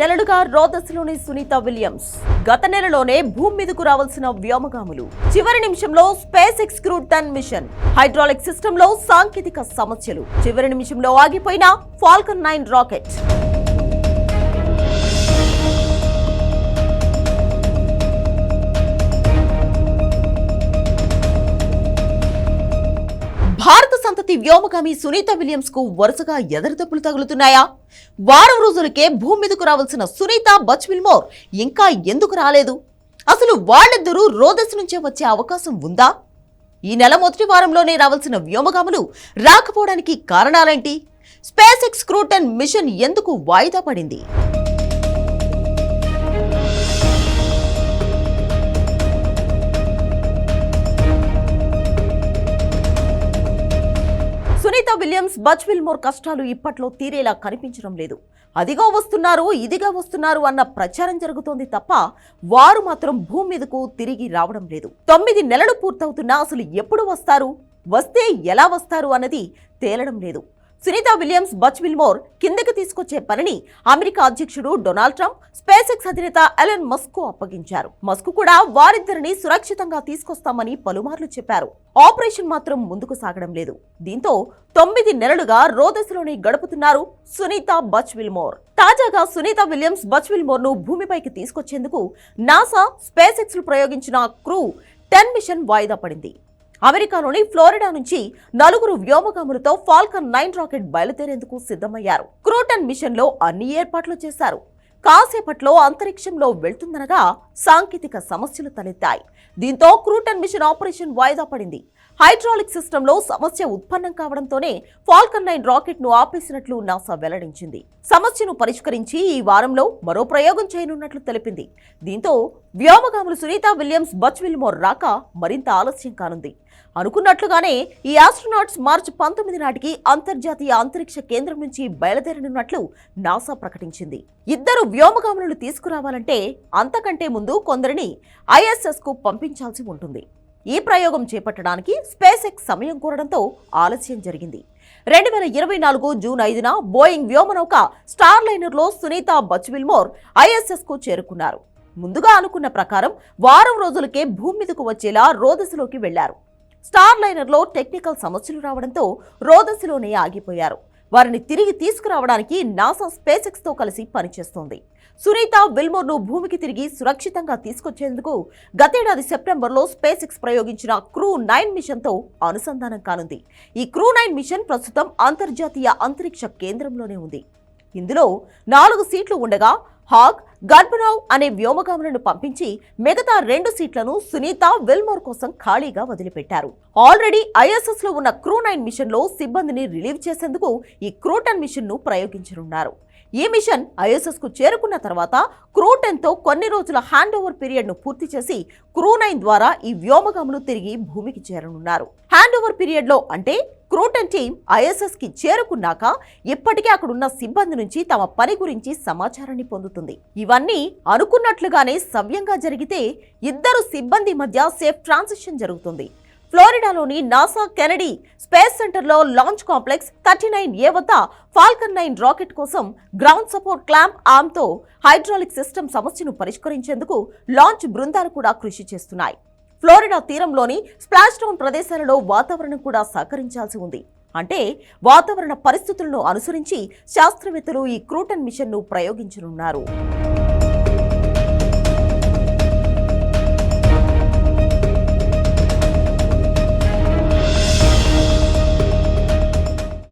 నెలలుగా రోదస్లోని సునీత విలియమ్స్. గత నెలలోనే భూమి మీదకు రావాల్సిన వ్యోమగాములు చివరి నిమిషంలో SpaceX crew 10 mission. Hydraulic system లో సాంకేతిక సమస్యలు. చివరి నిమిషంలో ఆగిపోయిన ఫాల్కన్ 9 రాకెట్. భారత సంతతి వ్యోమగామి సునీత విలియమ్స్ కు వరుసగా ఎదురుదెబ్బలు తగులుతున్నాయా? వారం రోజులకే భూమి మీదకు రావాల్సిన సునీత బచ్ విల్మోర్ ఇంకా ఎందుకు రాలేదు? అసలు వాళ్ళిద్దరూ రోదస్ నుంచే వచ్చే అవకాశం ఉందా? ఈ నెల మొదటి వారంలోనే రావాల్సిన వ్యోమగాములు రాకపోవడానికి కారణాలేంటి? స్పేస్ ఎక్స్ క్రూ 10 మిషన్ ఎందుకు వాయిదా పడింది? సునీత విలియమ్స్ బచ్ విల్మోర్ కష్టాలు ఇప్పట్లో తీరేలా కనిపించడం లేదు. అదిగా వస్తున్నారు, ఇదిగా వస్తున్నారు అన్న ప్రచారం జరుగుతోంది తప్ప వారు మాత్రం భూమి మీదకు తిరిగి రావడం లేదు. 9 నెలలు పూర్తవుతున్నా అసలు ఎప్పుడు వస్తారు, వస్తే ఎలా వస్తారు అన్నది తేలడం లేదు. సునీత విలియమ్స్ బచ్ విల్మోర్ కిందకి తీసుకొచ్చే పనిని అమెరికా అధ్యక్షుడు డొనాల్డ్ ట్రంప్ స్పేస్ ఎక్స్ అధినేత ఎలన్ మస్క్ కు అప్పగించారు. మస్క్ కూడా వారిద్దరిని సురక్షితంగా తీసుకొస్తామని పలుమార్లు చెప్పారు. ఆపరేషన్ మాత్రం ముందుకు సాగడం లేదు. దీంతో 9 నెలలుగా రోదస్లోనే గడుపుతున్నారు సునీత బచ్ విల్మోర్. తాజాగా సునీత విలియమ్స్ బచ్ విల్మోర్ ను భూమిపైకి తీసుకొచ్చేందుకు నాసా స్పేస్ ఎక్స్ ప్రయోగించిన క్రూ 10 మిషన్ వాయిదా పడింది. అమెరికాలోని ఫ్లోరిడా నుంచి 4 వ్యోమగాములతో ఫాల్కన్ 9 రాకెట్ బయలుదేరేందుకు సిద్ధమయ్యారు. క్రూ 10 మిషన్ లో అన్ని ఏర్పాట్లు చేశారు. కాసేపట్లో అంతరిక్షంలో వెళ్తుందనగా సాంకేతిక సమస్యలు తలెత్తాయి. దీంతో క్రూ 10 మిషన్ ఆపరేషన్ వాయిదా పడింది. హైడ్రాలిక్ సిస్టమ్ లో సమస్య ఉత్పన్నం కావడంతోనే ఫాల్కన్ 9 రాకెట్ ను ఆపేసినట్లు నాసా వెల్లడించింది. సమస్యను పరిష్కరించి ఈ వారంలో మరో ప్రయోగం చేయనున్నట్లు తెలిపింది. దీంతో వ్యోమగాములు సునీత విలియమ్స్ బచ్ విల్మోర్ రాక మరింత ఆలస్యం కానుంది. అనుకున్నట్లుగానే ఈ ఆస్ట్రోనాట్స్ మార్చి 19 నాటికి అంతర్జాతీయ అంతరిక్ష కేంద్రం నుంచి బయలుదేరనున్నట్లు నాసా ప్రకటించింది. ఇద్దరు వ్యోమగాములను తీసుకురావాలంటే అంతకంటే ముందు కొందరిని ISS కు పంపించాల్సి ఉంటుంది. ఈ ప్రయోగం చేపట్టడానికి స్పేస్ ఎక్స్ సమయం కోరడంతో ఆలస్యం జరిగింది. 2024 జూన్ 5న బోయింగ్ వ్యోమనౌక స్టార్ లైనర్ లో సునీత బచ్ విల్మోర్ ISS కు చేరుకున్నారు. ముందుగా అనుకున్న ప్రకారం వారం రోజులకే భూమి మీదకు వచ్చేలా రోదస్లోకి వెళ్లారు. స్టార్ లైనర్ లో టెక్నికల్ సమస్యలు రావడంతో రోదస్లోనే ఆగిపోయారు. వారిని తిరిగి తీసుకురావడానికి నాసా స్పేస్ ఎక్స్ తో కలిసి పనిచేస్తోంది. సునీత విల్మోర్ ను భూమికి తిరిగి సురక్షితంగా తీసుకొచ్చేందుకు గతేడాది సెప్టెంబర్లో స్పేస్ ఎక్స్ ప్రయోగించిన క్రూ 9 మిషన్ తో అనుసంధానం కానుంది. ఈ క్రూ 9 మిషన్ ప్రస్తుతం అంతర్జాతీయ అంతరిక్ష కేంద్రంలోనే ఉంది. ఇందులో 4 సీట్లు ఉండగా హాగ్, గర్భరావ్ అనే వ్యోమగాములను పంపించి మిగతా 2 సీట్లను సునీత విల్మోర్ కోసం ఖాళీగా వదిలిపెట్టారు. ఆల్రెడీ ISS లో ఉన్న క్రూ 9 మిషన్ లో సిబ్బందిని రిలీవ్ చేసేందుకు ఈ క్రూ 10 మిషన్ ను ప్రయోగించనున్నారు. ఈ మిషన్ ISS కు చేరుకున్న తర్వాత క్రూ 10 తో కొన్ని రోజుల హ్యాండ్ ఓవర్ పీరియడ్ ను పూర్తి చేసి క్రూ 9 ద్వారా ఈ వ్యోమగాములు తిరిగి భూమికి చేరనున్నారు. హ్యాండ్ ఓవర్ పీరియడ్ లో అంటే క్రూ 10 టీం ISS కి చేరుకున్నాక ఇప్పటికే అక్కడున్న సిబ్బంది నుంచి తమ పని గురించి సమాచారాన్ని పొందుతుంది. ఇవన్నీ అనుకున్నట్లుగానే సవ్యంగా జరిగితే ఇద్దరు సిబ్బంది మధ్య సేఫ్ ట్రాన్సిషన్ జరుగుతుంది. ఫ్లోరిడాలోని నాసా కెనడీ స్పేస్ సెంటర్లో లాంచ్ కాంప్లెక్స్ 39A వద్ద ఫాల్కన్ 9 రాకెట్ కోసం గ్రౌండ్ సపోర్ట్ క్లాంప్ ఆర్మ్తో హైడ్రాలిక్ సిస్టమ్ సమస్యను పరిష్కరించేందుకు లాంచ్ బృందాలు కూడా కృషి చేస్తున్నాయి. ఫ్లోరిడా తీరంలోని స్ప్లాష్ డౌన్ ప్రదేశాలలో వాతావరణం కూడా సహకరించాల్సి ఉంది. అంటే వాతావరణ పరిస్థితులను అనుసరించి శాస్త్రవేత్తలు ఈ క్రూ 10 మిషన్ ను ప్రయోగించనున్నారు.